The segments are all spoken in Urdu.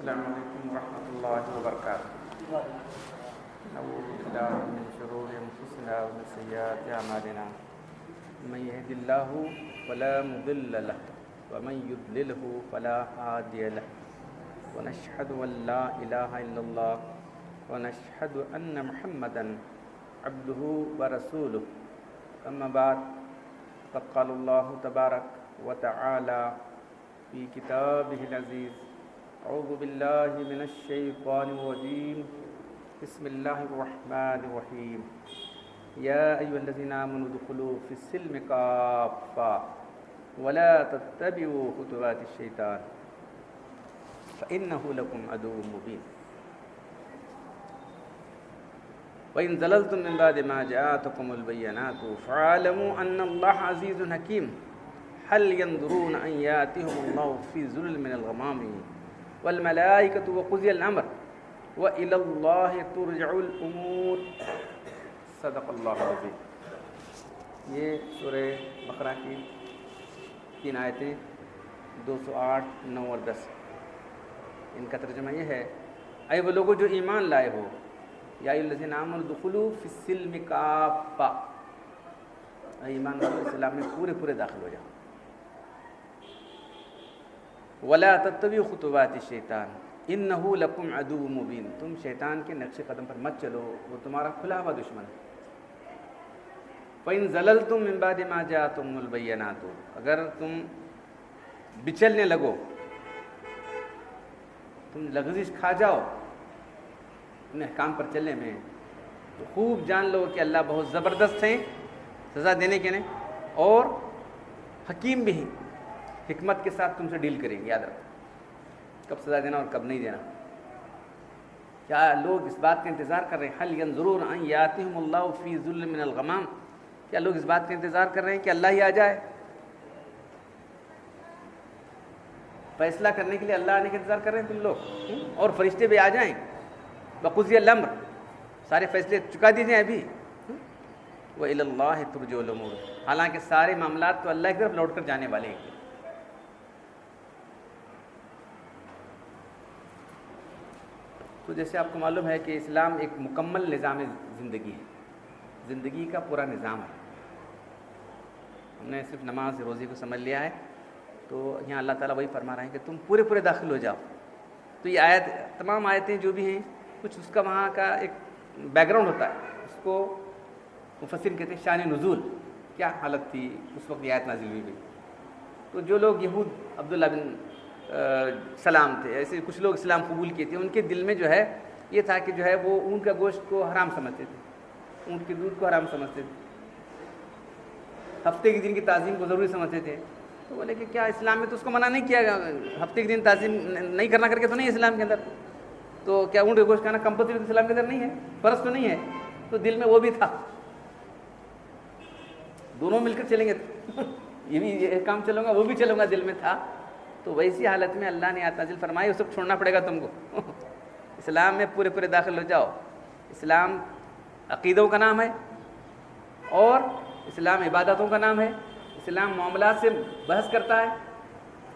السلام علیکم ورحمۃ اللہ وبرکاتہ. نعوذ باللہ من شرور انفسنا ومن سیئات اعمالنا. من يهد الله فلا مضل له ومن يضلله فلا هادي له. ونشهد ان لا اله الا الله ونشهد ان محمدا عبده ورسوله. اما بعد فقد قال الله تبارك وتعالى في كتابه العزيز: اعوذ باللہ من الشیطان الرجیم. بسم اللہ الرحمن الرحیم. یا ایھا الذین آمنوا ادخلوا فی السلم کافۃ ولا تتبعوا خطوات الشیطان فإنہ لکم عدو مبین. وإن زللتم من بعد ما جاءتكم البينات فاعلموا أن الله عزيز حكيم. هل ينظرون أن يأتيهم الله في ظلل من الغمام والملائكة وقضي الأمر وإلى الله ترجع الأمور. صدق اللہ العظیم. یہ سورہ بقرہ کی 3 آیتیں 208, 9 اور 10. ان کا ترجمہ یہ ہے: اے وہ لوگوں جو ایمان لائے ہو، یا ایھا الذین آمنوا ادخلوا فی السلم کافۃ، اے ایمان والو اسلام میں پورے داخل ہو جاؤ. ولا تتبعوا خطوات الشیطان انہ لکم عدو مبین، تم شیطان کے نقش قدم پر مت چلو، وہ تمہارا کھلا ہوا دشمن ہے. فإن زللتم من بعد ما جاءتكم البینات، اگر تم بچلنے لگو، تم لغزش کھا جاؤ ان احکام پر چلنے میں، تو خوب جان لو کہ اللہ بہت زبردست ہیں سزا دینے کے نے، اور حکیم بھی ہیں، حکمت کے ساتھ تم سے ڈیل کریں گے. یاد رکھو کب سزا دینا اور کب نہیں دینا. کیا لوگ اس بات کا انتظار کر رہے ہیں؟ هل ينظرون ان ياتيهم الله في ظل من الغمام، کیا لوگ اس بات کا انتظار کر رہے ہیں کہ اللہ ہی آ جائے فیصلہ کرنے کے لیے؟ اللہ آنے کا انتظار کر رہے ہیں تم لوگ، اور فرشتے بھی آ جائیں، وقضی الامر، سارے فیصلے چکا دیے جائیں ابھی. وإلی اللہ ترجع الامور، حالانکہ سارے معاملات تو اللہ کی طرف لوٹ کر جانے والے ہیں. تو جیسے آپ کو معلوم ہے کہ اسلام ایک مکمل نظام زندگی ہے، زندگی کا پورا نظام ہے. ہم نے صرف نماز روزی کو سمجھ لیا ہے، تو یہاں اللہ تعالیٰ وہی فرما رہے ہیں کہ تم پورے داخل ہو جاؤ. تو یہ آیت، تمام آیتیں جو بھی ہیں، کچھ اس کا وہاں کا ایک بیک گراؤنڈ ہوتا ہے. اس کو مفسرین کہتے ہیں شان نزول، کیا حالت تھی اس وقت یہ آیت نازل ہوئی. تو جو لوگ یہود عبداللہ بن سلام تھے، ایسے کچھ لوگ اسلام قبول کیے تھے، ان کے دل میں جو ہے یہ تھا کہ جو ہے وہ اونٹ کا گوشت کو حرام سمجھتے تھے، اونٹ کے دودھ کو حرام سمجھتے تھے، ہفتے کے دن کی تعظیم کو ضروری سمجھتے تھے. تو بولے کہ کیا اسلام میں تو اس کو منع نہیں کیا گیا، ہفتے کے دن تعظیم نہیں کرنا کر کے تو نہیں ہے اسلام کے اندر، تو کیا اونٹ کا گوشت کھانا کمپلسری اسلام کے اندر نہیں ہے، فرض تو نہیں ہے؟ تو دل میں وہ بھی تھا. دونوں مل کر چلیں گے، یہ بھی یہ کام چلوں گا وہ بھی چلوں گا، دل میں تھا. تو ویسی حالت میں اللہ نے آیت نازل فرمائی وہ سب چھوڑنا پڑے گا تم کو. اسلام میں پورے داخل ہو جاؤ. اسلام عقیدوں کا نام ہے، اور اسلام عبادتوں کا نام ہے. اسلام معاملات سے بحث کرتا ہے،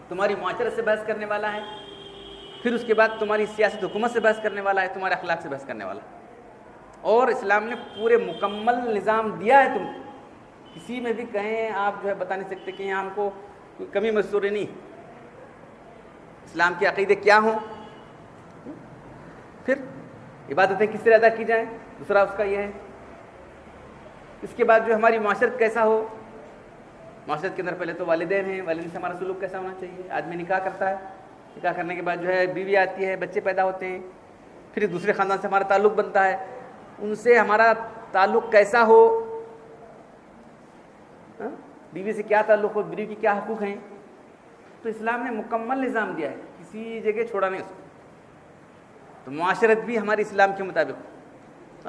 تمہاری معاشرت سے بحث کرنے والا ہے، پھر اس کے بعد تمہاری سیاست حکومت سے بحث کرنے والا ہے، تمہارے اخلاق سے بحث کرنے والا ہے. اور اسلام نے پورے مکمل نظام دیا ہے تم کو. کسی میں بھی کہیں آپ جو ہے بتا نہیں سکتے کہ یہاں ہم کو کوئی کمی محسوس نہیں. اسلام کے عقیدے کیا ہوں، پھر عبادتیں کس طرح ادا کی جائیں، دوسرا اس کا یہ ہے. اس کے بعد جو ہماری معاشرت کیسا ہو، معاشرت کے اندر پہلے تو والدین ہیں، والدین سے ہمارا سلوک کیسا ہونا چاہیے. آدمی نکاح کرتا ہے، نکاح کرنے کے بعد جو ہے بیوی آتی ہے، بچے پیدا ہوتے ہیں، پھر دوسرے خاندان سے ہمارا تعلق بنتا ہے، ان سے ہمارا تعلق کیسا ہو، بیوی سے کیا تعلق ہو، بیوی کی کیا حقوق ہیں. تو اسلام نے مکمل نظام دیا ہے، کسی جگہ چھوڑا نہیں اس کو. تو معاشرت بھی ہماری اسلام کے مطابق.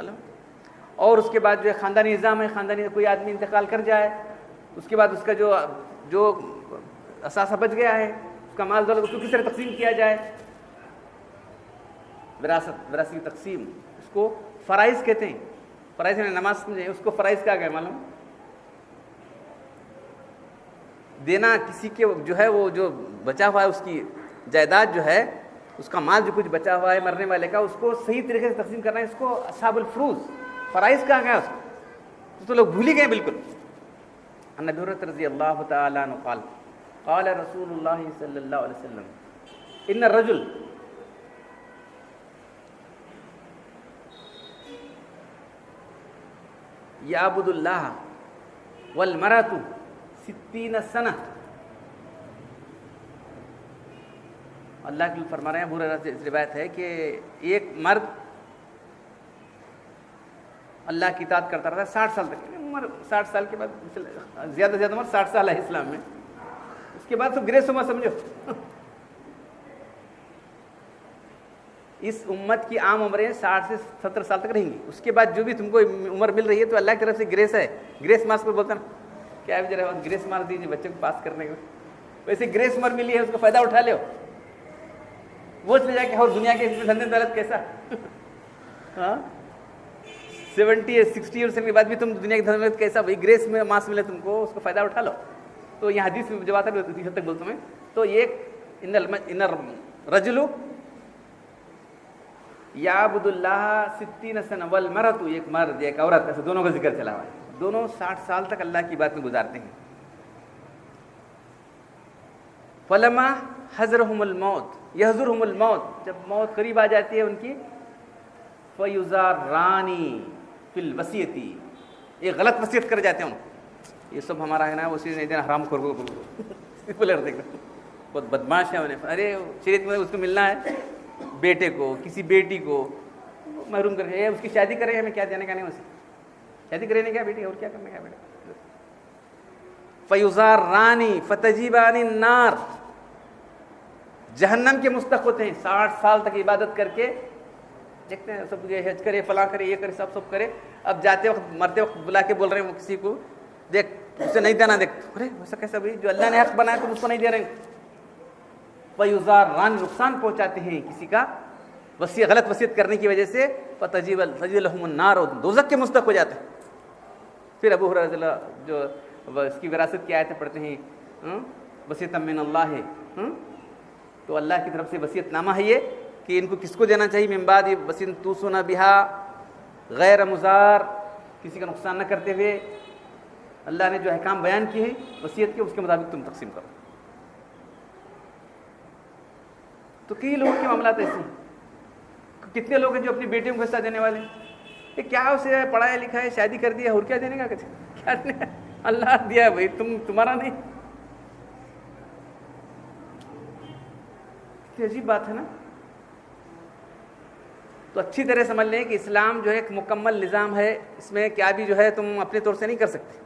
اور اس کے بعد جو ہے خاندانی نظام ہے، خاندانی کوئی آدمی انتقال کر جائے، اس کے بعد اس کا جو اثاثہ بچ گیا ہے، اس کا مال دولت، اس کو کس طرح تقسیم کیا جائے. وراثت کی تقسیم، اس کو فرائض کہتے ہیں. فرائض نے نماز سمجھے، اس کو فرائض کہا گیا معلوم. دینا کسی کے جو ہے وہ جو بچا ہوا ہے اس کی جائیداد جو ہے اس کا مال جو کچھ بچا ہوا ہے مرنے والے کا، اس کو صحیح طریقے سے تقسیم کرنا ہے. اس کو اصحاب الفروض، فرائض کہاں گیا اس کو؟ تو لوگ بھول ہی گئے بالکل. عن ابی ہریرہ رضی اللہ تعالی عنہ قال قال رسول اللہ صلی اللہ علیہ وسلم ان الرجل یعبد اللہ والمرأۃ 60 سنہ. اللہ کے فرما رہے ہیں، ابو ہریرہ سے روایت ہے کہ ایک مرد اللہ کی اطاعت کرتا رہتا 60 سال تک. عمر 60 سال کے بعد، زیادہ سے زیادہ عمر 60 سال ہے اسلام میں. اس کے بعد تو گریس عمر سمجھو. اس امت کی عام عمریں 60 سے 70 سال تک رہیں گی. اس کے بعد جو بھی تم کو عمر مل رہی ہے تو اللہ کی طرف سے گریس ہے. گریس مارکس پر بولتا نا، کیا ہے ذرا گریس مارک دیجیے بچے کو پاس کرنے کا. ویسے گریس عمر ملی ہے، اس کا فائدہ اٹھا لو. وہ چلے جا کے اور دنیا کے اس میں دھندے دولت کیسا. ہاں 70 60 ایئرس کے بعد بھی تم دنیا کی دھندے کیسا. بھائی گریس میں ماس ملے تم کو، اس کا فائدہ اٹھا لو. تو یہ حدیث میں جو آتا ہے اسی حد تک بولتا ہوں میں. تو ایک ان الرجل یعبد اللہ 60 سنہ والمرأۃ، ایک مرد ایک عورت، ایسے دونوں کا ذکر چلا ہوا ہے. دونوں 60 سال تک اللہ کی بات میں گزارتے ہیں. فلما حضرهم الموت یحضرهم الموت، جب موت قریب آ جاتی ہے ان کی، فیزارانی فی الوصیۃ، ایک غلط وصیت کر جاتے ہیں ان. یہ سب ہمارا ہے نا، وہ چیز نہیں دینا حرام خور کو سمپل دیکھ بہت بدماش ہے. انہیں ارے شریعت میں اس کو ملنا ہے، بیٹے کو کسی بیٹی کو محروم کر کے اس کی شادی کرے، ہمیں کیا دینے کا نہیں. اسے شادی کرے نہیں کیا بیٹی، اور کیا کرنے کا بیٹا. فیزارانی فتجیبانی النار، جہنم کے مستحق ہوتے ہیں. 60 سال تک عبادت کر کے دیکھتے ہیں سب حج کرے، فلاں کرے، یہ کرے، سب کرے. اب جاتے وقت مرتے وقت بلا کے بول رہے ہیں وہ کسی کو، دیکھ اسے نہیں دینا. دیکھ ارے ویسا کیسا بھائی، جو اللہ نے حق بنایا تو اس کو نہیں دے رہے ہیں. فیزاران، نقصان پہنچاتے ہیں کسی کا غلط وصیت کرنے کی وجہ سے. فتجیب لهم النار، اور دوزخ کے مستحق ہو جاتے ہیں. پھر ابو ہریرہ رضی اللہ جو اس کی وراثت کی آیتیں پڑھتے ہیں، وصیۃ من اللہ ہے، تو اللہ کی طرف سے وصیت نامہ ہے یہ کہ ان کو کس کو دینا چاہیے. من بعد وصیۃ توصون بہا غیر مضار، کسی کا نقصان نہ کرتے ہوئے. اللہ نے جو احکام بیان کیے ہیں وصیت کے، اس کے مطابق تم تقسیم کرو. تو کئی لوگوں کے معاملات ایسے ہیں. کتنے لوگ ہیں جو اپنی بیٹیوں کو حصہ دینے والے ہیں. کہ کیا اسے پڑھایا لکھا ہے، شادی کر دیا، اور کیا دینے کا، کیا دینے کا؟ اللہ دیا ہے بھائی، تمہارا نہیں. عجیب بات ہے نا. تو اچھی طرح سمجھ لیں کہ اسلام جو ہے ایک مکمل نظام ہے. اس میں کیا بھی جو ہے تم اپنے طور سے نہیں کر سکتے.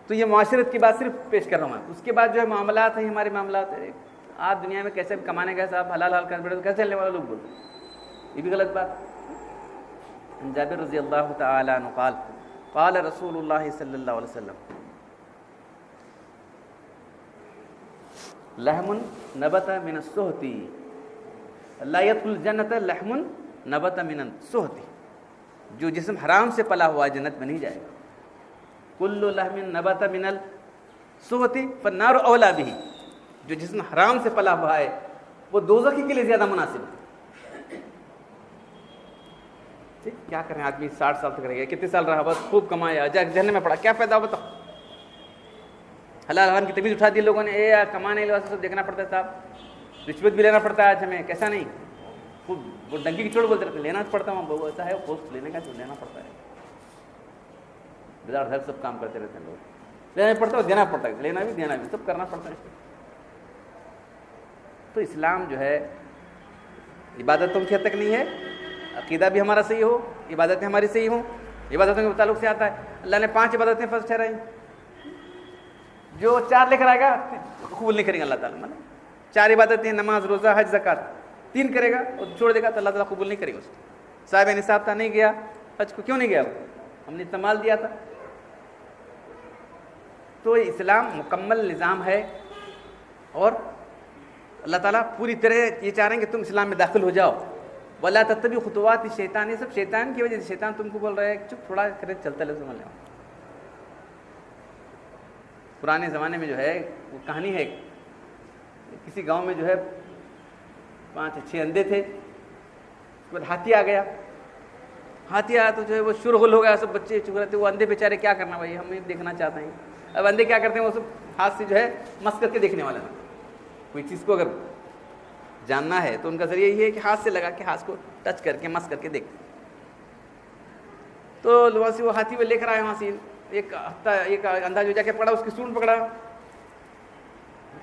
تو یہ معاشرت کی بات صرف پیش کر رہا ہوں میں. اس کے بعد جو ہے معاملات ہیں، ہمارے معاملات ہیں. آپ دنیا میں کیسے کمانے کا صاحب حلال کر بیٹھے تو کیسے چلنے والے لوگ بولتے ہیں، یہ بھی غلط بات. جابر رضی اللہ تعالی عنہ قال قال رسول اللہ صلی اللہ علیہ وسلم لحم نبت من السحت لا يدخل الجنة لحم نبت من السحت، جو جسم حرام سے پلا ہوا جنت میں نہیں جائے گا. کل لحم نبت من السحت فالنار اولا به، جو جسم حرام سے پلا ہوا ہے وہ دوزخی کے لیے زیادہ مناسب ہے. کیا کریں، آدمی 60 سال تک رہ گیا، کتنے سال رہا، بس خوب کمایا، جہنم میں پڑا، کیا فائدہ بتاؤ. حلال حرام کی تمیز اٹھا دی لوگوں نے. کمانے کے سب دیکھنا پڑتا ہے صاحب، رشوت بھی لینا پڑتا ہے آج ہمیں، کیسا نہیں. خوب وہ ڈنکی کی چوٹ بولتے رہتے، لینا پڑتا ہے. وہ ایسا ہے پوسٹ لینے کا تو لینا پڑتا ہے. بازار گھر سب کام کرتے رہتے ہیں لوگ، لینا پڑتا ہے، دینا پڑتا ہے، لینا بھی دینا بھی سب کرنا پڑتا ہے. تو اسلام جو ہے عبادتوں کی حد تک نہیں ہے. عقیدہ بھی ہمارا صحیح ہو، عبادتیں ہماری صحیح ہوں. عبادتوں کے تعلق سے آتا ہے اللہ نے 5 عبادتیں فرض ٹھہرائی. جو 4 لے کر آئے گا قبول نہیں کریں گے اللہ تعالیٰ. مطلب 4 عبادتیں، نماز، روزہ، حج، زکوٰۃ. 3 کرے گا اور چھوڑ دے گا تو اللہ تعالیٰ قبول نہیں کرے گا اس کو. صاحب نصاب تھا، نہیں گیا حج کو. کیوں نہیں گیا؟ ہم نے اتنا مال دیا تھا. تو اسلام مکمل نظام ہے، اور اللہ تعالیٰ پوری طرح یہ چاہ رہے ہیں کہ تم اسلام میں داخل ہو جاؤ. وَلَا تَتَّبِعُوا خُطُوَاتِ الشَّيْطَانِ، یہ سب شیطان کی وجہ سے. شیطان تم کو بول رہا ہے کہ چپ تھوڑا کرے چلتا لے سمجھ لو. پرانے زمانے میں جو ہے وہ کہانی ہے کسی گاؤں میں جو ہے 5-6 اندھے تھے، اس کے بعد ہاتھی آ گیا، ہاتھی آیا تو جو ہے وہ شرغل ہو گیا، سب بچے چپ رہے تھے، وہ اندھے بیچارے کیا کرنا بھائی، ہم دیکھنا چاہتے ہیں. اب اندھے کیا کرتے ہیں، وہ سب ہاتھ سے جو ہے مس کر کے دیکھنے والے ہیں. کوئی چیز کو اگر جاننا ہے تو ان کا ذریعہ یہ ہے کہ ہاتھ سے لگا کے ہاتھ کو ٹچ کر کے مس کر کے دیکھتے. تو وہاں سے وہ ہاتھی وہ لے کر آئے، وہاں سے ایک اندھا جو جا کے پڑا، اس کی سونڈ پکڑا.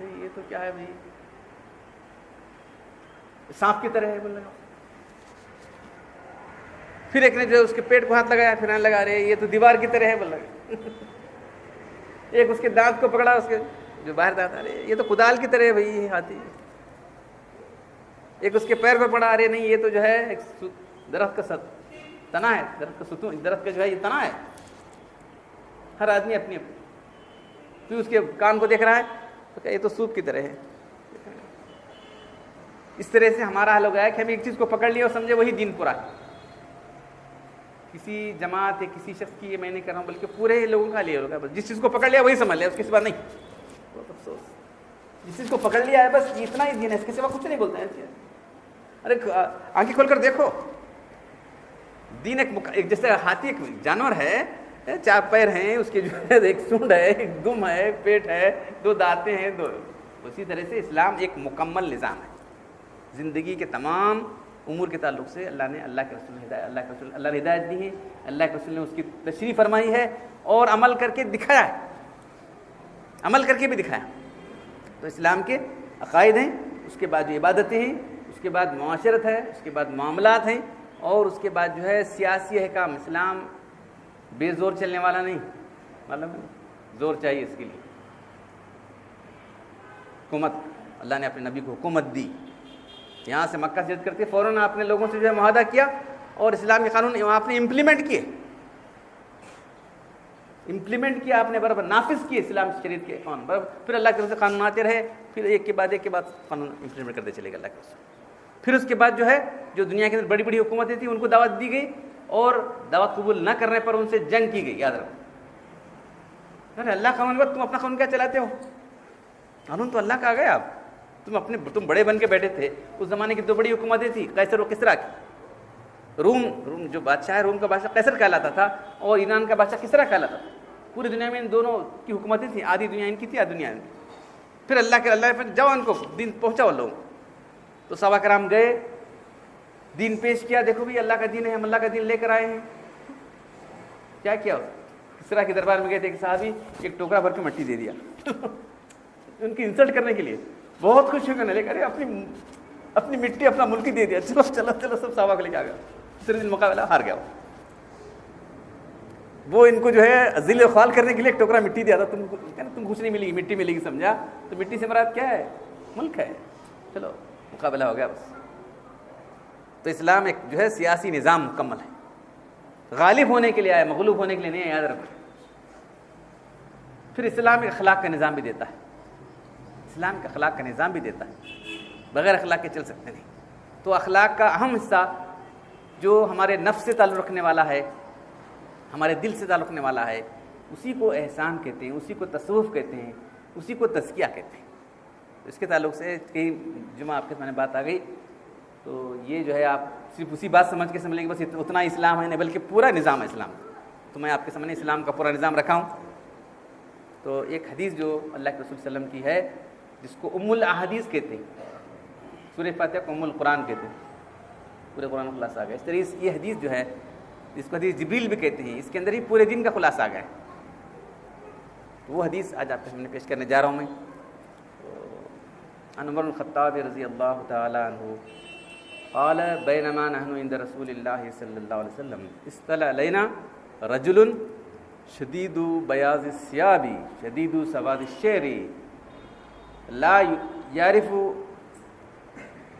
یہ تو کیا ہے بھائی، سانپ کی طرح ہے بول رہا. پھر ایک نے جو اس کے پیٹ کو ہاتھ لگایا، پھر آنے لگا رہے یہ تو دیوار کی طرح ہے بول رہا. ایک اس کے دانت کو پکڑا، اس کے جو باہر دانت آ رہے یہ تو کدال کی طرح ہے بھائی ہاتھی. ایک اس کے پیر پہ پڑا، ارے نہیں یہ تو جو ہے ایک درخت کا تنا ہے، درخت کا ستون، درخت کا جو ہے یہ تنا ہے. ہر آدمی اپنی اپنی. پھر اس کے کان کو دیکھ رہا ہے تو کہ یہ تو سوپ کی طرح ہے. اس طرح سے ہمارا حال ہو گیا ہے کہ ہم ایک چیز کو پکڑ لیا اور سمجھے وہی دین پورا ہے. کسی جماعت یا کسی شخص کی یہ میں نہیں کر رہا ہوں، بلکہ پورے لوگوں کا لیا ہوگا. بس جس چیز کو پکڑ لیا وہی سمجھ لیا، اس کے سوا نہیں. بہت افسوس، جس چیز کو پکڑ لیا ہے بس اتنا ہی دین ہے، اس کے سوا کچھ نہیں بولتے ہیں. ارے آنکھیں کھول کر دیکھو، دین ایک جیسے ہاتھی ایک جانور ہے، 4 پیر ہیں، اس کے جو ہے ایک سونڈ ہے، ایک دم ہے، پیٹ ہے، 2 دانتیں ہیں، 2. اسی طرح سے اسلام ایک مکمل نظام ہے. زندگی کے تمام امور کے تعلق سے اللہ نے اللہ کے رسول نے ہدایت دی ہے، اللہ کے رسول نے اس کی تشریح فرمائی ہے اور عمل کر کے دکھایا ہے، عمل کر کے بھی دکھایا. تو اسلام کے عقائد ہیں، اس کے بعد جو عبادتیں ہیں، اس کے بعد معاشرت ہے، اس کے بعد معاملات ہیں، اور اس کے بعد جو ہے سیاسی احکام. اسلام بے زور چلنے والا نہیں، معلوم ہے، زور چاہیے اس کے لیے. حکومت، اللہ نے اپنے نبی کو حکومت دی، یہاں سے مکہ سے ہجرت کرتے فوراً آپ نے لوگوں سے جو ہے معاہدہ کیا اور اسلام کے قانون آپ نے امپلیمنٹ کیے، آپ نے برابر نافذ کیے اسلام شریعت کے قانون برابر. پھر اللہ کے رسول قانون آتے رہے، پھر ایک کے بعد قانون امپلیمنٹ کرتے چلے گا اللہ کے رسول. پھر اس کے بعد جو ہے جو دنیا کے اندر بڑی بڑی حکومتیں تھیں ان کو دعوت دی گئی، اور دعوت قبول نہ کرنے پر ان سے جنگ کی گئی. یاد رکھو، ارے اللہ قانون کے بعد تم اپنا قانون کیا چلاتے ہو؟ قانون تو اللہ کا آ گیا. تم بڑے بن کے بیٹھے تھے. اس زمانے کی 2 بڑی حکومتیں تھیں، قیصر و کسریٰ کی. روم جو بادشاہ ہے، روم کا بادشاہ قیصر کہلاتا تھا، اور ایران کا بادشاہ کسریٰ کہلاتا تھا. پوری دنیا میں ان دونوں کی حکومتیں تھیں، آدھی دنیا ان کی تھی، آدھی دنیا ان کی. پھر اللہ پھر جاؤ ان کو دین پہنچاؤ لوگوں. تو صحابہ کرام گئے، دین پیش کیا، دیکھو بھی اللہ کا دین ہے، ہم اللہ کا دین لے کر آئے ہیں. کیا کسریٰ کے دربار میں گئے تھے، ایک صحابی ایک ٹوکرا بھر کے مٹی دے دیا ان کی انسلٹ کرنے کے لیے. بہت خوش ہو گئے، لے کر اپنی مٹی اپنا ملک ہی دے دیا. چلو سب صحابہ کو لے کے آ گیا. دوسرے دن مقابلہ ہار گیا. وہ ان کو جو ہے ذل و خوال کرنے کے لیے ایک ٹوکرا مٹی دیا تھا. تم کچھ نہیں ملے گی، مٹی ملے گی، سمجھا؟ تو مٹی سے مراد کیا ہے؟ ملک ہے. چلو مقابلہ ہو گیا بس. تو اسلام ایک جو ہے سیاسی نظام مکمل ہے، غالب ہونے کے لیے آیا، مغلوب ہونے کے لیے نہیں ہے. یاد رکھو. پھر اسلام ایک اخلاق کا نظام بھی دیتا ہے، اسلام کا اخلاق کا نظام بھی دیتا ہے. بغیر اخلاق کے چل سکتے نہیں. تو اخلاق کا اہم حصہ جو ہمارے نفس سے تعلق رکھنے والا ہے، ہمارے دل سے تعلق رکھنے والا ہے، اسی کو احسان کہتے ہیں، اسی کو تصوف کہتے ہیں، اسی کو تزکیہ کہتے ہیں. اس کے تعلق سے کئی جمعہ آپ کے سامنے بات آ گئی. تو یہ جو ہے آپ صرف اسی بات سمجھ کے سمجھ لیں کہ بس اتنا اسلام ہے، نہیں بلکہ پورا نظام ہے اسلام. تو میں آپ کے سامنے اسلام کا پورا نظام رکھا ہوں. تو ایک حدیث جو اللہ کے رسول صلی اللہ علیہ وسلم کی ہے، جس کو ام الاحادیث کہتے ہیں، سورہ فاتحہ کو ام القرآن کہتے ہیں، پورے قرآن کا خلاصہ آ گیا. اس طرح یہ حدیث جو ہے، جس کو حدیث جبریل بھی کہتے ہیں، اس کے اندر ہی پورے دین کا خلاصہ آ گیا ہے. وہ حدیث آج آپ کے سامنے پیش کرنے جا رہا ہوں میں. عمر بن الخطاب رضی اللہ تعالی عنہ قال بینما نحن عند رسول اللہ صلی اللہ علیہ وسلم اصطلع علینا رجل شدید بیاض الثیاب شدید سواد الشعر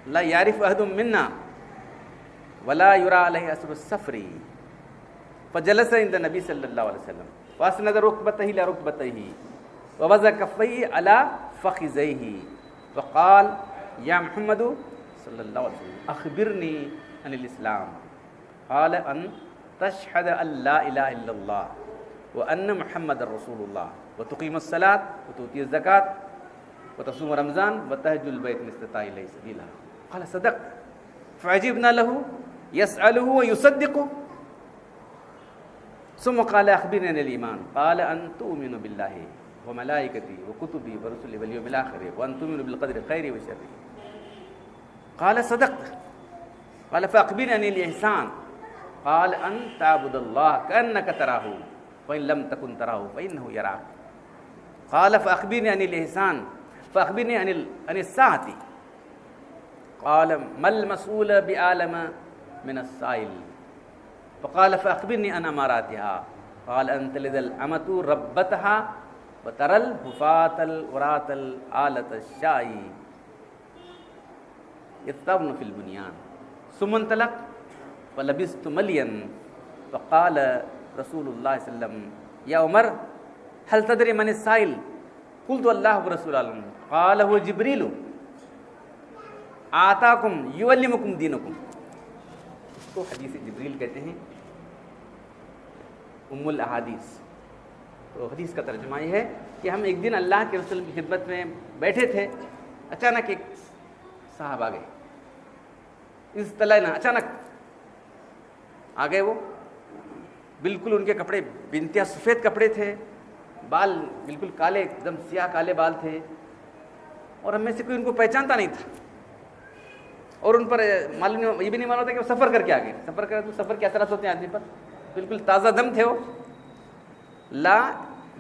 لا يعرف احد منا ولا يرى عليه اثر السفر فجلس عند النبي صلی اللہ علیہ وسلم فاسند ركبتيه الى ركبتيه ووضع كفيه على فخذيه وقال یا محمد صلی اللہ علیہ وسلم اخبرنی عن الاسلام قال ان تشهد ان لا الہ الا اللہ وان محمد رسول اللہ وتقیم الصلاۃ وتؤتی الزکاۃ وتصوم رمضان وتحج البيت إن استطعت إليه سبيلا قال صدقت فعجبنا له يسأله ويصدقه ثم قال أخبرني عن الإيمان قال أن تؤمن بالله وملائكته وكتبه ورسله واليوم الآخر وأن تؤمن بالقدر خيره وشره قال صدقت قال فأخبرني عن الإحسان قال أن تعبد الله كأنك تراه فإن لم تكن تراه فإنه يراك قال فأخبرني عن الإحسان فأخبرني عن الساعة قال ما المسؤول بأعلم من السائل فقال فأخبرني عن أماراتها قال أن تلد الأمة ربتها وترى الحفاة العراة العالة الشاء يطوفن في البنيان ثم انطلق فلبثت مليا فقال رسول الله صلى الله عليه وسلم يا عمر هل تدري من السائل قلت الله ورسوله أعلم قال هو جبريل آتاکم یعلمکم دینکم. اس کو حدیث جبریل کہتے ہیں، ام الاحادیث. تو حدیث کا ترجمہ یہ ہے کہ ہم ایک دن اللہ کے رسول کی خدمت میں بیٹھے تھے، اچانک ایک صاحب آ گئے، اصطلاحنا اچانک آ گئے. وہ بالکل ان کے کپڑے بنتیا سفید کپڑے تھے، بال بالکل کالے، ایک دم سیاہ کالے بال تھے، اور ہم میں سے کوئی ان کو پہچانتا نہیں تھا. اور ان پر معلوم یہ بھی نہیں معلوم تھا کہ وہ سفر کر کے آ گئے. سفر کرے تو سفر کے اثرات ہوتے ہیں آدمی پر. بالکل تازہ دم تھے وہ، لا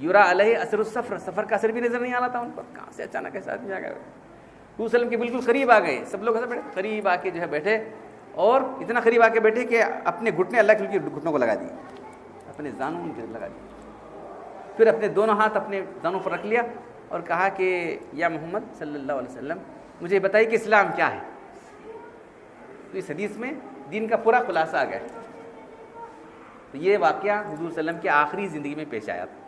یرا علیہ اثر السفر، سفر کا اثر بھی نظر نہیں آ رہا تھا ان پر. کہاں سے اچانک ایسا آدمی آ گیا. حضور وسلم کے بالکل قریب آ گئے. سب لوگ ایسا بیٹھے، قریب آ کے جو ہے بیٹھے، اور اتنا قریب آ کے بیٹھے کہ اپنے گھٹنے اللہ کے گھٹنوں کو لگا دیے، اپنے زانوں ان کے لگا دیے. پھر اپنے دونوں ہاتھ اپنے دانوں پر رکھ لیا اور کہا کہ یا محمد صلی اللہ علیہ وسلم مجھے بتائیے کہ اسلام کیا ہے. تو اس حدیث میں دین کا پورا خلاصہ آ گیا. تو یہ واقعہ حضور صلی اللہ علیہ وسلم کی آخری زندگی میں پیش آیا تھا.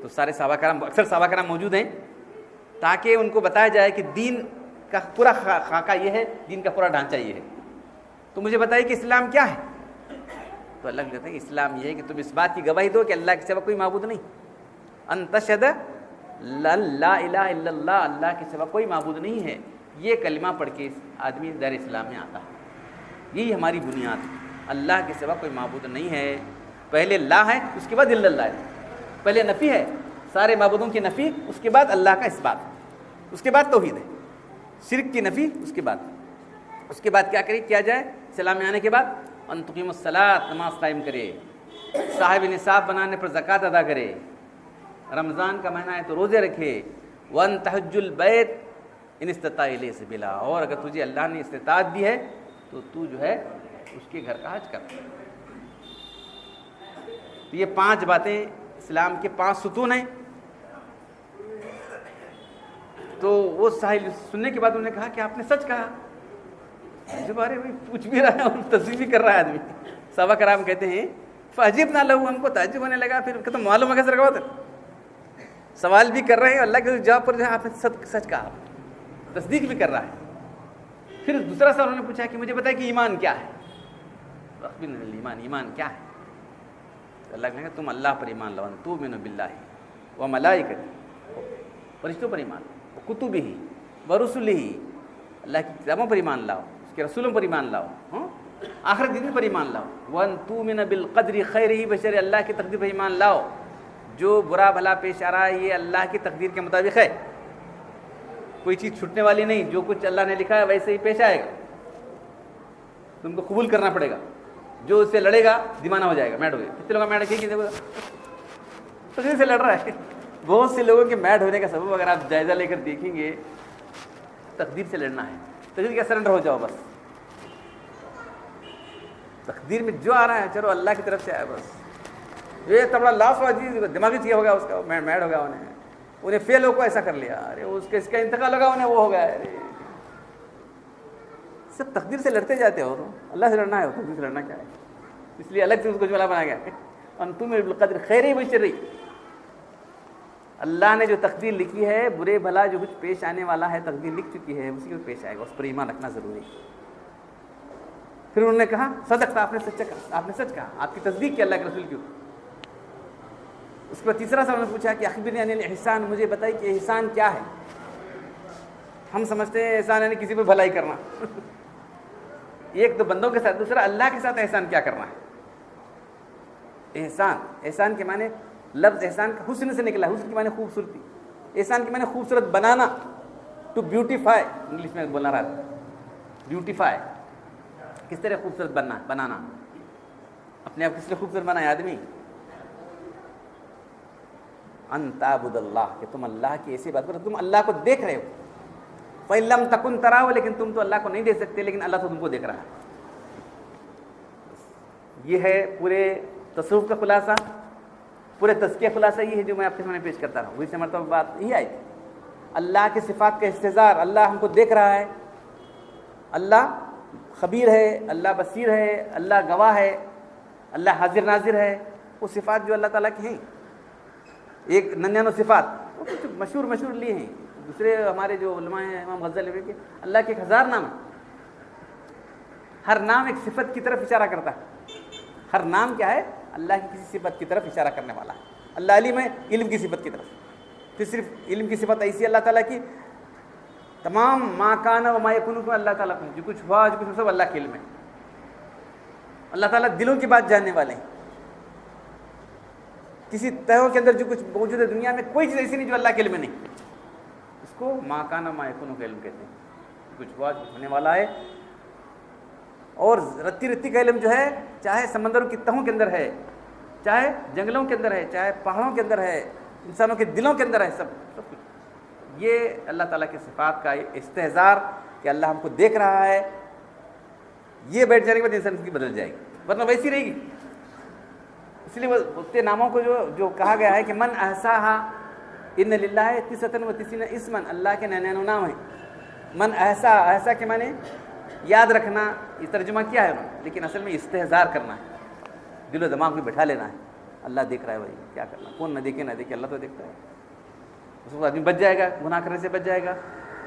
تو سارے صحابہ کرام، اکثر صحابہ کرام موجود ہیں تاکہ ان کو بتایا جائے کہ دین کا پورا خاکہ یہ ہے، دین کا پورا ڈھانچہ یہ ہے. تو مجھے بتائیے کہ اسلام کیا ہے. تو اللہ کہتے ہیں کہ اسلام یہ ہے کہ تم اس بات کی گواہی دو کہ اللہ کے سوا کوئی معبود نہیں. ان تشہد لا الہ الا اللہ، اللہ کے سوا کوئی معبود نہیں ہے. یہ کلمہ پڑھ کے آدمی دار اسلام میں آتا ہے. یہی ہماری بنیاد ہے. اللہ کے سوا کوئی معبود نہیں ہے. پہلے لا ہے، اس کے بعد الا اللہ ہے. پہلے نفی ہے، سارے معبودوں کی نفی، اس کے بعد اللہ کا اس بات، اس کے بعد توحید ہے. شرک کی نفی اس کے بعد. اس کے بعد کیا جائے اسلام میں آنے کے بعد؟ ان تقیم الصلاۃ، نماز قائم کرے، صاحب نصاب بنانے پر زکوٰۃ ادا کرے، رمضان کا مہینہ ہے تو روزے رکھے، وان تحج البیت ان استطاع الیہ سبیلا، اور اگر تجھے اللہ نے استطاعت دی ہے تو تو جو ہے اس کے گھر کا حج کر. تو یہ 5 باتیں اسلام کے 5 ستون ہیں. تو وہ ساحل سننے کے بعد انہوں نے کہا کہ آپ نے سچ کہا. جب ارے بھائی پوچھ بھی رہا ہے اور تصدیق بھی کر رہا ہے آدمی. صحابہ کرام کہتے ہیں فعجبنا لہ، ہم کو تعجب ہونے لگا. پھر کہ تم معلوم ہے کیسے رکھا ہوتا، سوال بھی کر رہے ہیں، اللہ کے جواب پر جو ہے آپ نے سچ کہا، تصدیق بھی کر رہا ہے. پھر دوسرا سوال انہوں نے پوچھا کہ مجھے بتائے کہ ایمان کیا ہے. ایمان کیا ہے؟ اللہ نے کہا تم اللہ پر ایمان لاؤ، تؤمن باللہ وملائکتہ، فرشتوں پر ایمان، وکتبہ ورسلہ، اللہ کی کتابوں پر ایمان لاؤ، اس کے رسولوں پر ایمان لاؤ، آخرت کے دن پر ایمان لاؤ. وان تؤمن بالقدر خیرہ وشرہ، اللہ کی تقدیر پر ایمان لاؤ. جو برا بھلا پیش آ رہا ہے یہ اللہ کی تقدیر کے مطابق ہے، کوئی چیز چھٹنے والی نہیں. جو کچھ اللہ نے لکھا ہے ویسے ہی پیش آئے گا، تم کو قبول کرنا پڑے گا. جو اس سے لڑے گا دیوانہ ہو جائے گا، میڈ ہو گیا. کتنے لوگ میڈ ہے، دیکھو تقدیر سے لڑ رہا ہے. بہت سے لوگوں کے میڈ ہونے کا سبب اگر آپ جائزہ لے کر دیکھیں گے، تقدیر سے لڑنا ہے. تقدیر کا سرنڈر ہو جاؤ بس. تقدیر میں جو آ رہا ہے چلو اللہ کی طرف سے آیا بس. یہ تبڑا لاس ہوا جی، دماغی چیز ہوگا اس کا، میڈ ہوگا، انہیں فیل ہو کو ایسا کر لیا، ارے اس کا انتقال ہوگا، انہیں وہ ہو گیا. سب تقدیر سے لڑتے جاتے ہو. اللہ سے لڑنا ہے، تقدیر سے لڑنا کیا ہے؟ اس لیے الگ سے اس کو جملہ بنایا گیا ان تؤمن بالقدر خیرہ وشرہ. اللہ نے جو تقدیر لکھی ہے، برے بھلا جو کچھ پیش آنے والا ہے، تقدیر لکھ چکی ہے، اسی کو پیش آئے گا. اس پر ایمان رکھنا ضروری ہے. پھر انہوں نے کہا صدقت، آپ نے سچ کہا، آپ نے سچ کہا، آپ کی تصدیق کی اللہ کے رسول کی. اس پر تیسرا سوال نے پوچھا کہ اخبرنی عن الاحسان، مجھے بتائی کہ احسان کیا ہے. ہم سمجھتے ہیں احسان یعنی کسی پہ بھلائی کرنا ایک تو بندوں کے ساتھ، دوسرا اللہ کے ساتھ احسان کیا کرنا ہے. احسان کے معنی، لفظ احسان کا حسن سے نکلا. حسن کے معنی خوبصورتی، احسان کے معنی خوبصورت بنانا. ٹو بیوٹیفائی، انگلش میں بولنا رہا تھا. بیوٹیفائی کس طرح خوبصورت بنانا. اپنے آپ کس طرح خوبصورت بنائے آدمی. ان تعبد اللہ، کہ تم اللہ کی ایسی بات کرو تم اللہ کو دیکھ رہے ہو. فَإِن لَمْ تَكُنْ تَرَاهُ، لیکن تم تو اللہ کو نہیں دیکھ سکتے لیکن اللہ تو تم کو دیکھ رہا ہے. یہ ہے پورے تصوف کا خلاصہ، پورے تزکیہ خلاصہ یہ ہے جو میں آپ کے سامنے پیش کرتا رہا ہوں. اس سے مرتبہ بات یہ آئی تھی اللہ کے صفات کا استحضار. اللہ ہم کو دیکھ رہا ہے، اللہ خبیر ہے، اللہ بصیر ہے، اللہ گواہ ہے، اللہ حاضر ناظر ہے. وہ صفات جو اللہ تعالیٰ کی ہیں، ایک 99 صفات وہ کچھ مشہور لیے ہیں. دوسرے ہمارے جو علماء ہیں امام غزالی کے اللہ کے 1000 نام ہیں. ہر نام ایک صفت کی طرف اشارہ کرتا ہے. ہر نام کیا ہے؟ اللہ کی کسی صفت کی طرف اشارہ کرنے والا ہے. اللہ علیم ہے، علم کی صفت کی طرف. پھر صرف علم کی صفت ایسی اللہ تعالیٰ کی، تمام ما کان و ما یکون کو اللہ تعالیٰ کو، جو کچھ ہوا جو کچھ سب اللہ کے علم ہے. اللہ تعالیٰ دلوں کی بات جاننے والے ہیں. کسی تہوں کے اندر جو کچھ موجود ہے دنیا میں کوئی چیز ایسی نہیں جو اللہ کے علم میں نہیں. اس کو ما کان و ما یکون کا علم کہتے ہیں. کچھ ہوا جو ہونے والا ہے. اور رتی کا علم جو ہے، چاہے سمندروں کی تہوں کے اندر ہے، چاہے جنگلوں کے اندر ہے، چاہے پہاڑوں کے اندر ہے، انسانوں کے دلوں کے اندر ہے، سب کچھ. یہ اللہ تعالیٰ کے صفات کا استحضار کہ اللہ ہم کو دیکھ رہا ہے. یہ بیٹھ جانے کے بعد انسان کی بدل جائے گی، ورنہ ویسی رہے گی. اس لیے اتنے ناموں کو جو کہا گیا ہے کہ من احصاہا ان للہ 99 اسما، اللہ کے 99 نام ہیں. من احصا کے معنی یاد رکھنا، یہ ترجمہ کیا ہے انہوں نے، لیکن اصل میں استحضار کرنا ہے، دل و دماغ میں بٹھا لینا ہے. اللہ دیکھ رہا ہے بھائی، کیا کرنا، کون نہ دیکھے اللہ تو دیکھتا ہے. اس کو آدمی بچ جائے گا، گناہ کرنے سے بچ جائے گا.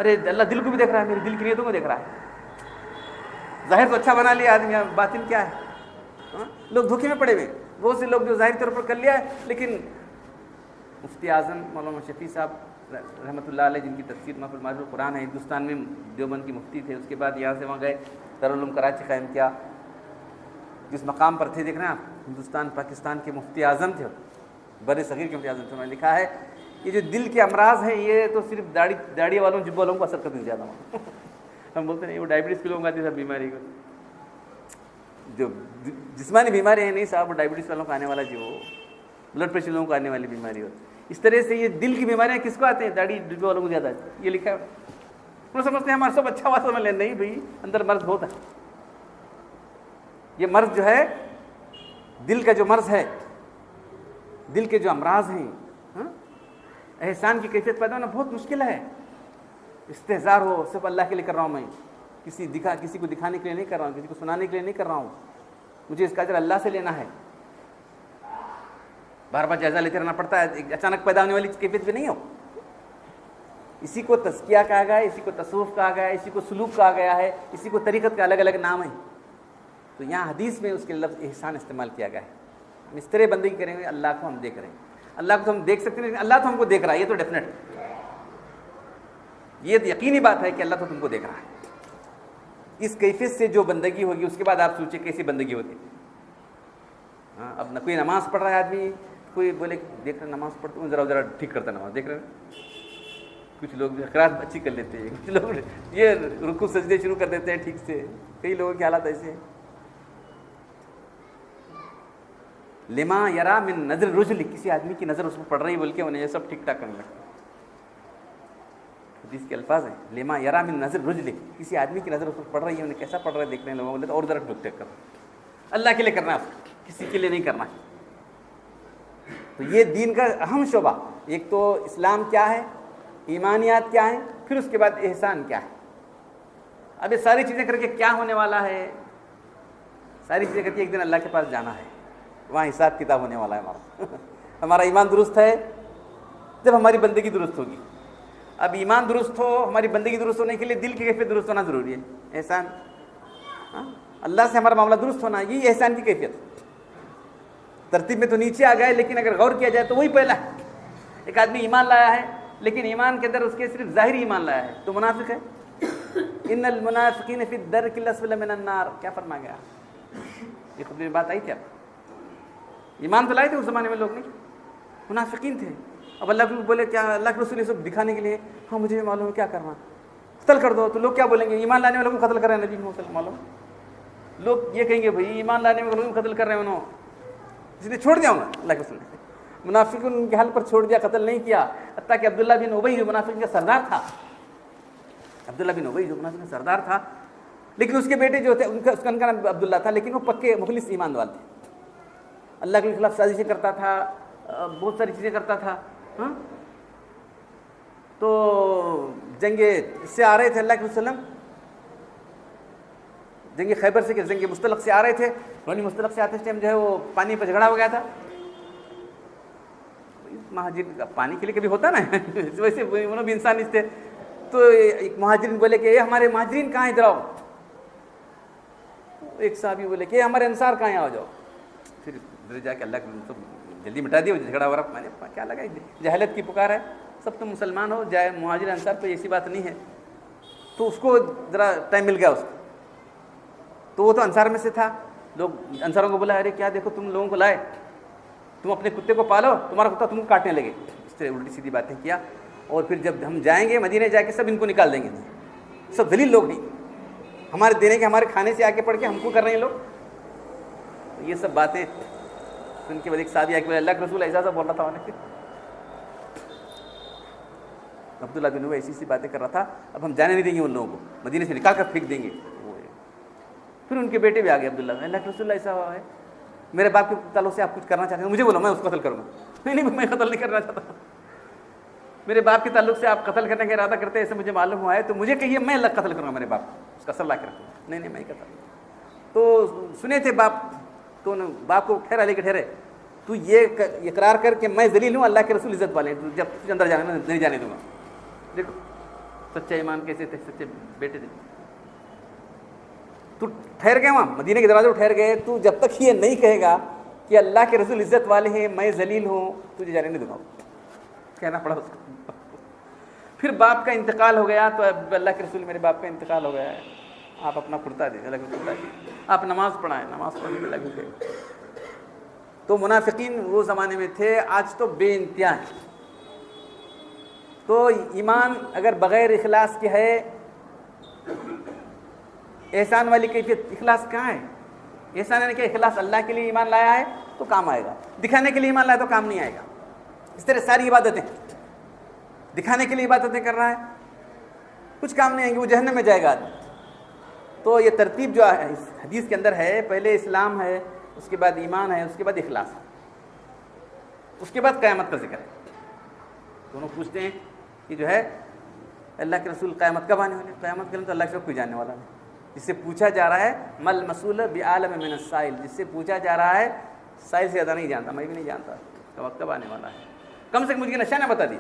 ارے اللہ دل کو بھی دیکھ رہا ہے، میرے دل کی نیتوں کو دیکھ رہا ہے. ظاہر تو اچھا بنا لیا آدمی، باطن کیا ہے. لوگ دھوکے میں پڑے ہوئے. بہت سے لوگ جو ظاہری طور پر کر لیا ہے، لیکن مفتی اعظم مولانا شفیع صاحب رحمۃ اللہ علیہ، جن کی تفسیر محفل معرف القرآن ہے، ہندوستان میں دیوبند کی مفتی تھے. اس کے بعد یہاں سے وہاں گئے، دارالعلوم کراچی قائم کیا. جس مقام پر تھے دیکھ رہے ہیں آپ، ہندوستان پاکستان کے مفتی اعظم تھے، بر صغیر کے مفتی اعظم تھے. انہوں نے لکھا ہے یہ جو دل کے امراض ہیں یہ تو صرف داڑھی والوں جب والوں کو اثر کرتے ہیں زیادہ. ہم بولتے ہیں وہ ڈائبٹیز کے لوگوں کو آتی ہے سب بیماری کو، جو جسمانی بیماری ہے نہیں صاحب، وہ ڈائبٹیز والوں کو آنے والا جو بلڈ پریشر لوگوں کو آنے والی بیماری ہوتی. اس طرح سے یہ دل کی بیماریاں کس کو آتے ہیں؟ داڑھی ڈبے والوں کو زیادہ آتی ہے. یہ لکھا ہے. وہ سمجھتے ہیں ہمارا سب اچھا ہوا سمجھ لیں. نہیں بھائی، اندر مرض ہوتا ہے. یہ مرض جو ہے دل کا جو مرض ہے، دل کے جو امراض ہیں، احسان کی کیفیت پیدا ہونا بہت مشکل ہے. استحضار ہو صرف اللہ کے لیے کر رہا ہوں میں، کسی کو دکھانے کے لیے نہیں کر رہا ہوں، کسی کو سنانے کے لیے نہیں کر رہا ہوں. مجھے اس کا اجر اللہ سے لینا ہے. بار بار جائزہ لیتے رہنا پڑتا ہے. اچانک پیدا ہونے والی کیفیت بھی نہیں ہو. اسی کو تزکیہ کہا گیا ہے، اسی کو تصوف کہا گیا ہے، اسی کو سلوک کہا گیا ہے، اسی کو طریقت کا الگ الگ نام ہے. تو یہاں حدیث میں اس کے لفظ احسان استعمال کیا گیا ہے. ہم اس طرح بندگی کریں گے، اللہ کو ہم دیکھ رہے ہیں. اللہ کو تو ہم دیکھ سکتے ہیں لیکن اللہ تو ہم کو دیکھ رہا ہے. یہ تو ڈیفینیٹ، یہ تو یقینی بات ہے کہ اللہ تو تم کو دیکھ رہا ہے. اس کیفیت سے جو بندگی ہوگی اس کے بعد آپ سوچیں کیسی بندگی ہوتی. اب نہ کوئی نماز پڑھ رہا ہے آدمی، کوئی بولے دیکھ رہے نماز پڑھتے ہوں، ذرا ٹھیک کرتا نماز دیکھ رہے ہیں. کچھ لوگ قرات اچھی کر لیتے ہیں، کچھ لوگ یہ رکوع سجدے شروع کر دیتے ہیں ٹھیک سے. کئی لوگوں کے حالات ایسے ہیں. لما یرا من نظر رجل، کسی آدمی کی نظر اس پر پڑ رہی بلکہ انہیں یہ سب ٹھیک ٹھاک کرنے لگتا. حدیث کے الفاظ ہیں لما یرا من نظر رجل، کسی آدمی کی نظر اس پر پڑ رہی ہے، انہیں کیسا پڑ رہا ہے دیکھنے لوگوں بولے تو اور ذرا ڈھک ٹھیک کرو. اللہ کے لیے کرنا ہے، کسی کے لیے نہیں کرنا. تو یہ دین کا اہم شعبہ. ایک تو اسلام کیا ہے، ایمانیات کیا ہیں، پھر اس کے بعد احسان کیا ہے. اب یہ ساری چیزیں کر کے کیا ہونے والا ہے؟ ساری چیزیں کر کے ایک دن اللہ کے پاس جانا ہے، وہاں حساب کتاب ہونے والا ہے ہمارا. ہمارا ایمان درست ہے جب ہماری بندگی درست ہوگی. اب ایمان درست ہو، ہماری بندگی درست ہونے کے لیے دل کی کیفیت درست ہونا ضروری ہے. احسان، اللہ سے ہمارا معاملہ درست ہونا، یہ احسان کی کیفیت. ترتیب میں تو نیچے آ گئے، لیکن اگر غور کیا جائے تو وہی پہلا ہے۔ ایک آدمی ایمان لایا ہے لیکن ایمان کے اندر اس کے صرف ظاہری ایمان لایا ہے تو منافق ہے۔ ان المنافقین فی الدرک الاسفل من النار، کیا فرما گیا؟ یہ خود میں بات آئی تھی آپ، ایمان تو لائے تھے اس زمانے میں لوگ، نہیں منافقین تھے۔ اب اللہ کے بولے کیا، اللہ کے رسول یہ سب دکھانے کے لیے، ہاں مجھے بھی معلوم ہے کیا کرنا، قتل کر دو، تو لوگ کیا بولیں گے؟ ایمان لانے والوں کو قتل کر رہے ہیں نبی محمد صلی اللہ علیہ وسلم، لوگ یہ کہیں گے بھائی ایمان لانے والوں کو قتل کر رہے ہیں انہوں، اس لیے چھوڑ دیا انہوں نے۔ اللہ کے رسول نے منافقین ان کے حل پر چھوڑ دیا، قتل نہیں کیا، حتیٰ کہ عبداللہ بن ابی جو منافقین کا سردار تھا، عبداللہ بن ابی جو منافقین کا سردار تھا، لیکن اس کے بیٹے جو تھے اس کا نام عبداللہ تھا، لیکن وہ پکے مخلص ایمان والے تھے، اللہ کے خلاف سازشیں کرتا تھا، بہت ساری چیزیں کرتا تھا۔ ہاں تو جنگ سے آ رہے تھے اللہ کے وسلم، جنگ خیبر سے کہ جنگ مستلق سے آ رہے تھے، بنی مستلق سے آتے ٹائم جو ہے وہ پانی پہ جھگڑا ہو گیا تھا۔ مہاجرین کا پانی کے لیے کبھی ہوتا نا ویسے انہوں بھی انسان تھے، تو ایک مہاجرین بولے کہ یہ ہمارے مہاجرین کہاں ہیں ادھر آؤ، ایک صحابی بولے کہ یہ ہمارے انصار کہاں ہیں آ جاؤ، پھر ادھر جا کے اللہ کو جلدی مٹا دیا جھگڑا ہو رہا، میں نے کیا لگا جہالت کی پکار ہے، سب تم مسلمان ہو، جائے مہاجر انصار پہ ایسی بات نہیں ہے، تو اس کو ذرا ٹائم مل گیا اس کو، تو وہ تو انصار میں سے تھا، لوگ انصاروں کو بولا ارے کیا دیکھو تم لوگوں کو لائے، تم اپنے کتے کو پالو، تمہارا کتا تم کو کاٹنے لگے، اس طرح الٹی سیدھی باتیں کیا، اور پھر جب ہم جائیں گے مدینے جا کے سب ان کو نکال دیں گے، سب ذلیل لوگ نہیں، ہمارے دینے کے ہمارے کھانے سے آ کے پڑھ کے ہم کو کر رہے ہیں لوگ، یہ سب باتیں سن کے بعد ایک صحابی آ کے اللہ کے رسول ایسا بول رہا تھا انہیں، عبداللہ بن ابی ایسی باتیں کر رہا تھا، اب ہم جانے نہیں دیں گے ان لوگوں کو، مدینے سے نکال کر پھینک دیں گے۔ پھر ان کے بیٹے بھی آ گئے عبداللہ، اللہ کے رسول ایسا ہوا ہے، میرے باپ کے تعلق سے آپ کچھ کرنا چاہتے ہیں، مجھے بولو میں اس کو قتل کروں گا، نہیں میں قتل نہیں کرنا چاہتا، میرے باپ کے تعلق سے آپ قتل کرنے کا ارادہ کرتے ہیں ایسے مجھے معلوم ہوا ہے، تو مجھے کہیے میں اللہ قتل کروں گا میرے باپ کو، اس کا اثر لا کے رکھوں گا، نہیں میں قتل۔ تو سنے تھے باپ، تو باپ کو ٹھہرا لے کے ٹھہرے، تو یہ اقرار کر کے میں ذلیل ہوں، اللہ کے رسول عزت والے ہیں، تو جب تجھے اندر جانے میں نہیں جانے دوں گا۔ دیکھو سچا ایمان کیسے تھے، سچے بیٹے تھے۔ تو ٹھہر گئے وہاں مدینے کے دروازے پر ٹھہر گئے، تو جب تک یہ نہیں کہے گا کہ اللہ کے رسول عزت والے ہیں، میں ذلیل ہوں، تجھے جانے نہیں دوں گا، کہنا پڑا اس کو۔ پھر باپ کا انتقال ہو گیا، تو اب اللہ کے رسول میرے باپ کا انتقال ہو گیا ہے، آپ اپنا کرتا دیں، اللہ کو کرتا دیں، آپ نماز پڑھائیں، نماز پڑھنے میں لگے گئے۔ تو منافقین وہ زمانے میں تھے، آج تو بے انتہا ہے۔ تو ایمان اگر بغیر اخلاص کے ہے، احسان والی کیفیت، اخلاص کہاں ہے؟ احسان یعنی کہ اخلاص اللہ کے لیے ایمان لایا ہے تو کام آئے گا، دکھانے کے لیے ایمان لایا تو کام نہیں آئے گا۔ اس طرح ساری عبادتیں دکھانے کے لیے عبادتیں کر رہا ہے، کچھ کام نہیں آئیں گے، وہ جہنم میں جائے گا آدمی۔ تو یہ ترتیب جو ہے اس حدیث کے اندر ہے، پہلے اسلام ہے، اس کے بعد ایمان ہے، اس کے بعد اخلاص ہے، اس کے بعد قیامت کا ذکر ہے۔ دونوں پوچھتے ہیں کہ جو ہے اللہ کے رسول قیامت کب آنے والے؟ قیامت کے دن تو اللہ کے سب کوئی جاننے والا نہیں۔ جس سے پوچھا جا رہا ہے مل مسئول بعالم من السائل، جس سے پوچھا جا رہا ہے سائل سے زیادہ نہیں جانتا، میں بھی نہیں جانتا وقت کب آنے والا ہے، کم سے کم مجھے نشانیاں بتا دی۔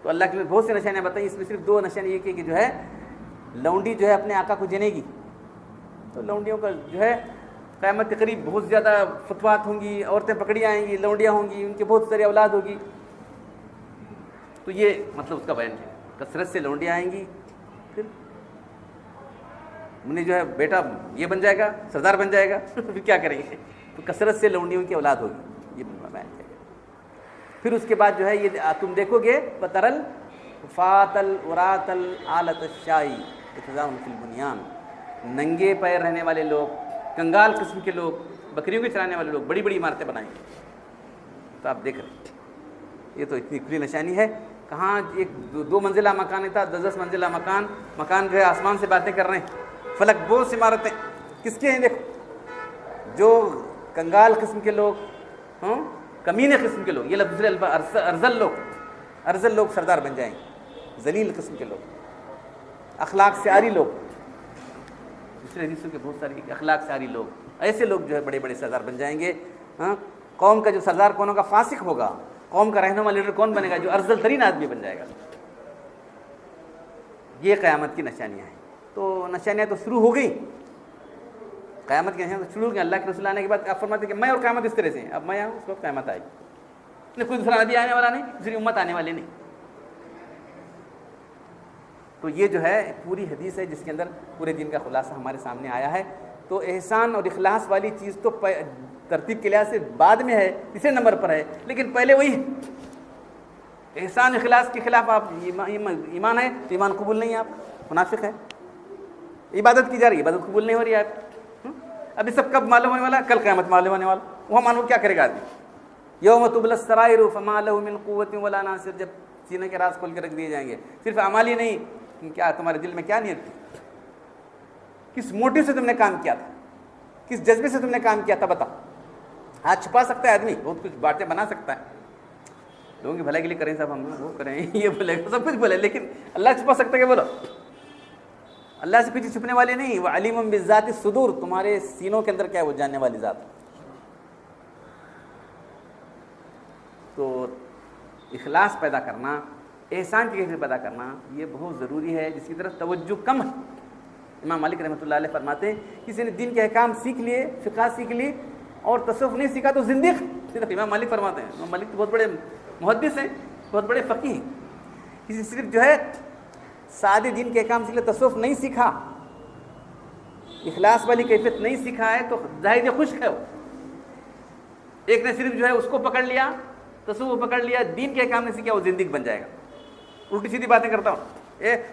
تو اللہ کے بہت سی نشانیاں بتائیں، اس میں صرف دو نشانی یہ کہ جو ہے لونڈی جو ہے اپنے آقا کو جنے گی، تو لونڈیوں کا جو ہے قیامت کے قریب بہت زیادہ فتوحات ہوں گی، عورتیں پکڑی آئیں گی، لونڈیاں ہوں گی، ان کی بہت ساری اولاد ہوگی، تو یہ مطلب اس کا بیان ہے، کثرت سے لونڈیاں آئیں گی، پھر انہیں جو ہے بیٹا یہ بن جائے گا، سردار بن جائے گا، پھر کیا کریں گے؟ تو کثرت سے لونڈیوں کی اولاد ہوگی، یہ بیان ہے۔ پھر اس کے بعد جو ہے یہ تم دیکھو گے بطرل فاتل وراتل آلت الشائی اتزام فی البنیان، ننگے پیر رہنے والے لوگ، کنگال قسم کے لوگ، بکریوں کے چرانے والے لوگ بڑی بڑی عمارتیں بنائیں گے۔ تو آپ دیکھ رہے ہیں یہ تو اتنی کھلی نشانی ہے، کہاں ایک دو منزلہ مکان تھا، 10 منزلہ مکان جو ہے آسمان سے باتیں کر رہے ہیں، فلک بوس عمارتیں کس کے ہیں؟ دیکھو جو کنگال قسم کے لوگ، کمینے قسم کے لوگ، یہ دوسرے ارذل لوگ سردار بن جائیں گے، ذلیل قسم کے لوگ، اخلاق سے عاری لوگ، دوسرے حدیثوں کے بہت ساری اخلاق سے عاری لوگ، ایسے لوگ جو ہے بڑے بڑے سردار بن جائیں گے۔ قوم کا جو سردار کون ہوگا؟ فاسق ہوگا۔ قوم کا رہنما لیڈر کون بنے گا؟ جو ارذل ترین آدمی بن جائے گا۔ یہ قیامت کی نشانیاں ہیں۔ تو نشانیاں تو شروع ہو گئی، قیامت کے ہیں شروع کے اللہ کے رسول آنے کے بعد آپ فرماتے ہیں کہ میں اور قیامت اس طرح سے ہیں، اب میں آؤں اس وقت قیامت آئے گی، کوئی دوسرا نبی آنے والا نہیں، دوسری امت آنے والی نہیں۔ تو یہ جو ہے پوری حدیث ہے جس کے اندر پورے دین کا خلاصہ ہمارے سامنے آیا ہے۔ تو احسان اور اخلاص والی چیز تو ترتیب کے لحاظ سے بعد میں ہے، تیسرے نمبر پر ہے، لیکن پہلے وہی ہے۔ احسان اخلاص کے خلاف آپ ایمان ہے تو ایمان قبول نہیں ہے، آپ منافق ہے۔ عبادت کی جا رہی ہے، عبادت قبول نہیں ہو رہی ہے آپ۔ ابھی سب کب معلوم ہونے والا؟ کل قیامت معلوم ہونے والا، وہ معلوم کیا کرے گا آدمی؟ یوم تبلی السرائر فما له من قوت ولا ناصر، جب سینے کے راز کھول کے رکھ دیے جائیں گے۔ صرف اعمال ہی نہیں، کیا تمہارے دل میں کیا نیت تھی، کس موٹو سے تم نے کام کیا تھا، کس جذبے سے تم نے کام کیا تھا، بتاؤ۔ ہاتھ چھپا سکتا ہے آدمی، بہت کچھ باتیں بنا سکتا ہے، لوگوں کی بھلائی کے لیے کریں صاحب، ہم وہ کریں یہ بولے سب کچھ بولے، لیکن اللہ چھپا سکتا ہے کہ بولو؟ اللہ سے پیچھے چھپنے والے نہیں، وہ علیم بذات الصدور، تمہارے سینوں کے اندر کیا ہے وہ جاننے والی ذات۔ تو اخلاص پیدا کرنا، احسان کی کیفیت پیدا کرنا، یہ بہت ضروری ہے، جس کی طرف توجہ کم ہے۔ امام مالک رحمۃ اللہ علیہ فرماتے ہیں کسی نے دین کے احکام سیکھ لیے، فقہ سیکھ لی اور تصوف نہیں سیکھا تو زندیق۔ صرف امام مالک فرماتے ہیں، امام مالک تو بہت بڑے محدث ہیں، بہت بڑے فقیہ ہیں۔ کسی صرف جو ہے سادے دین کے احکام سیکھ لے، تصوف نہیں سیکھا، اخلاص والی کیفیت نہیں سیکھا ہے تو ظاہر یہ خشک ہے وہ۔ ایک نے صرف جو ہے اس کو پکڑ لیا، تصوف پکڑ لیا، دین کے احکام نہیں سیکھا، وہ زندگی بن جائے گا۔ الٹی سیدھی باتیں کرتا ہوں،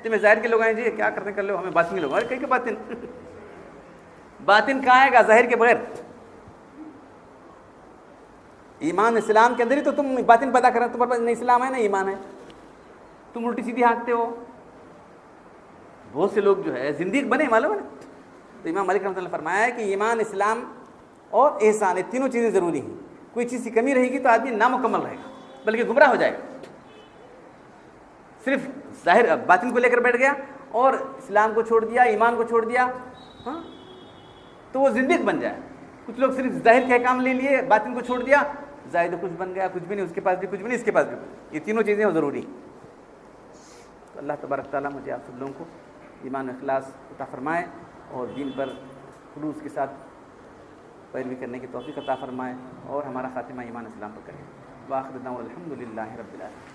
تمہیں ظاہر کے لوگ آئیں جی کیا کرتے کر لو، ہمیں باطن کے لوگ، ارے کہیں کہ باطن باطن کہاں آئے گا ظاہر کے بغیر؟ ایمان اسلام کے اندر ہی تو تم باطن پیدا کر رہے ہو، تمہارے پاس نہ اسلام ہے نہ ایمان ہے، تم الٹی سیدھی ہانکتے ہو۔ بہت سے لوگ جو ہے زندگی بنے، معلوم ہے نا۔ تو امام مالک رحمۃ اللہ نے فرمایا ہے کہ ایمان، اسلام اور احسان، یہ تینوں چیزیں ضروری ہیں۔ کوئی چیز کی کمی رہے گی تو آدمی نامکمل رہے گا، بلکہ گمراہ ہو جائے گا۔ صرف ظاہر باطن کو لے کر بیٹھ گیا اور اسلام کو چھوڑ دیا، ایمان کو چھوڑ دیا، ہاں تو وہ زندگی بن جائے۔ کچھ لوگ صرف ظاہر کے کام لے لیے، باطن کو چھوڑ دیا، ظاہر کچھ بن گیا، کچھ بھی نہیں، اس کے پاس بھی کچھ بھی نہیں، اس کے پاس بھی کچھ۔ یہ تینوں چیزیں ضروری ہیں۔ تو اللہ تبارک تعالیٰ مجھے آپ سب لوگوں کو ایمان و اخلاص عطا فرمائے اور دین پر خلوص کے ساتھ پیروی کرنے کی توفیق عطا فرمائے اور ہمارا خاتمہ ایمان اسلام پر کرے۔ وآخر دعوانا الحمد للہ رب العالمین۔